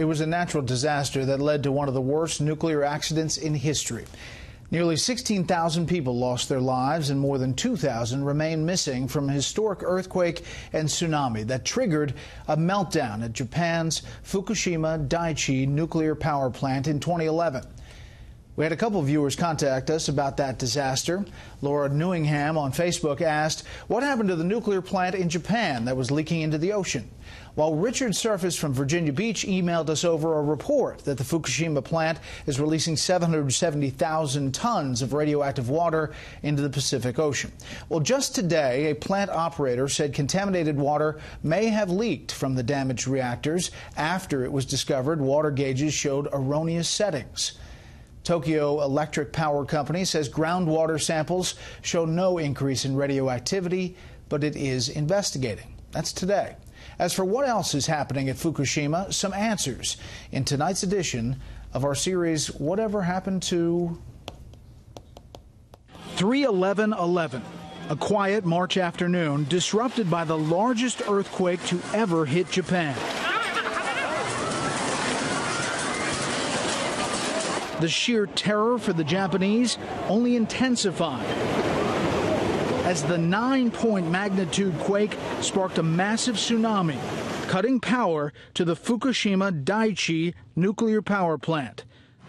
It was a natural disaster that led to one of the worst nuclear accidents in history. Nearly 16,000 people lost their lives and more than 2,000 remain missing from a historic earthquake and tsunami that triggered a meltdown at Japan's Fukushima Daiichi nuclear power plant in 2011. We had a couple of viewers contact us about that disaster. Laura Newingham on Facebook asked, what happened to the nuclear plant in Japan that was leaking into the ocean? While Richard Surface from Virginia Beach emailed us over a report that the Fukushima plant is releasing 770,000 tons of radioactive water into the Pacific Ocean. Well, just today, a plant operator said contaminated water may have leaked from the damaged reactors after it was discovered water gauges showed erroneous settings. Tokyo Electric Power Company says groundwater samples show no increase in radioactivity, but it is investigating. That's today. As for what else is happening at Fukushima, some answers in tonight's edition of our series, Whatever Happened to 3/11/11, a quiet March afternoon disrupted by the largest earthquake to ever hit Japan. The sheer terror for the Japanese only intensified as the 9-point magnitude quake sparked a massive tsunami, cutting power to the Fukushima Daiichi nuclear power plant,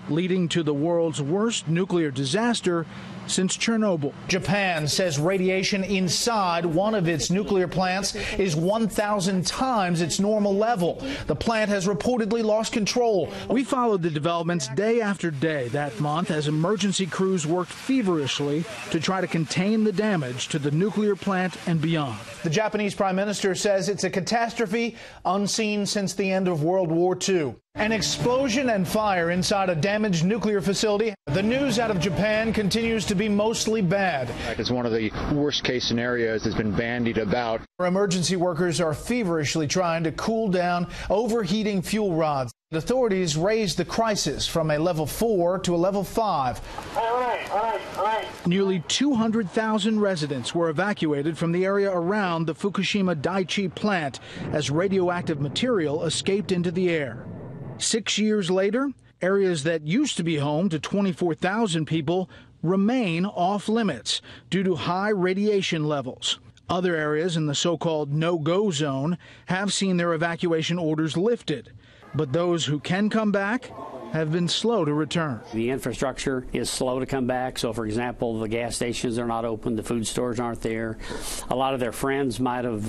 leading to the world's worst nuclear disaster since Chernobyl. Japan says radiation inside one of its nuclear plants is 1,000 times its normal level. The plant has reportedly lost control. We followed the developments day after day that month as emergency crews worked feverishly to try to contain the damage to the nuclear plant and beyond. The Japanese Prime Minister says it's a catastrophe unseen since the end of World War II. An explosion and fire inside a damaged nuclear facility. The news out of Japan continues to be mostly bad. It's one of the worst case scenarios that's been bandied about. Emergency workers are feverishly trying to cool down overheating fuel rods. Authorities raised the crisis from a level 4 to a level 5. Nearly 200,000 residents were evacuated from the area around the Fukushima Daiichi plant as radioactive material escaped into the air. 6 years later, areas that used to be home to 24,000 people remain off limits due to high radiation levels. Other areas in the so-called no-go zone have seen their evacuation orders lifted, but those who can come back have been slow to return. The infrastructure is slow to come back. So, for example, the gas stations are not open, the food stores aren't there. A lot of their friends might have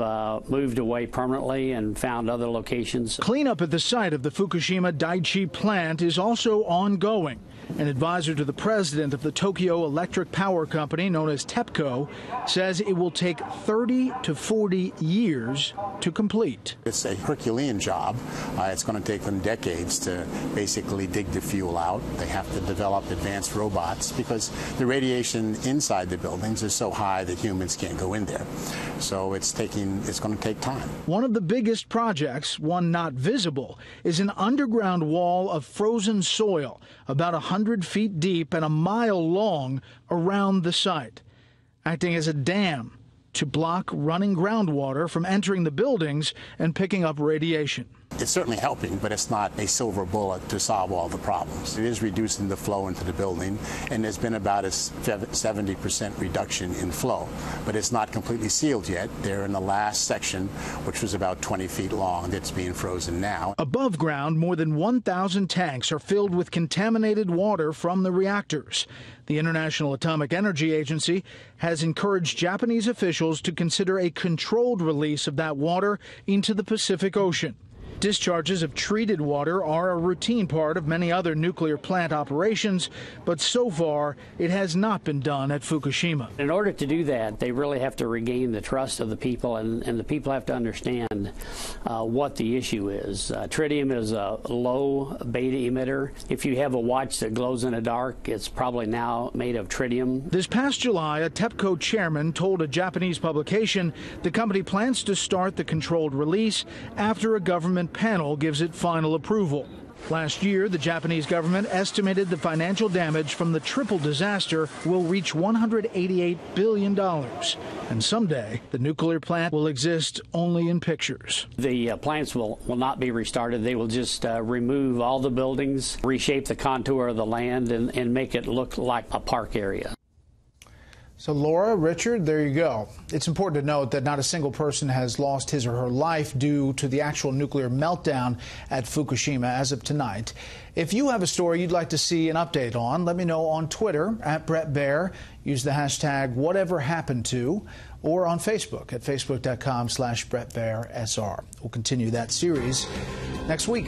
moved away permanently and found other locations. Cleanup at the site of the Fukushima Daiichi plant is also ongoing. An advisor to the president of the Tokyo Electric Power Company, known as TEPCO, says it will take 30 to 40 years to complete. It's a Herculean job. It's going to take them decades to basically dig the fuel out. They have to develop advanced robots because the radiation inside the buildings is so high that humans can't go in there. So it's going to take time. One of the biggest projects, one not visible, is an underground wall of frozen soil about 100 feet deep and a mile long around the site, acting as a dam to block running groundwater from entering the buildings and picking up radiation. It's certainly helping, but it's not a silver bullet to solve all the problems. It is reducing the flow into the building, and there's been about a 70% reduction in flow. But it's not completely sealed yet. They're in the last section, which was about 20 feet long, that's being frozen now. Above ground, more than 1,000 tanks are filled with contaminated water from the reactors. The International Atomic Energy Agency has encouraged Japanese officials to consider a controlled release of that water into the Pacific Ocean. Discharges of treated water are a routine part of many other nuclear plant operations, but so far it has not been done at Fukushima. In order to do that, they really have to regain the trust of the people, and the people have to understand what the issue is. Tritium is a low beta emitter. If you have a watch that glows in the dark, it's probably now made of tritium. This past July, a TEPCO chairman told a Japanese publication the company plans to start the controlled release after a government panel gives it final approval. Last year, the Japanese government estimated the financial damage from the triple disaster will reach $188 billion. And someday, the nuclear plant will exist only in pictures. The plants will not be restarted. They will just remove all the buildings, reshape the contour of the land, and make it look like a park area. So, Laura, Richard, there you go. It's important to note that not a single person has lost his or her life due to the actual nuclear meltdown at Fukushima as of tonight. If you have a story you'd like to see an update on, let me know on Twitter at Brett Baer. Use the hashtag #WhateverHappenedTo, or on Facebook at facebook.com/BrettBaerSR. We'll continue that series next week.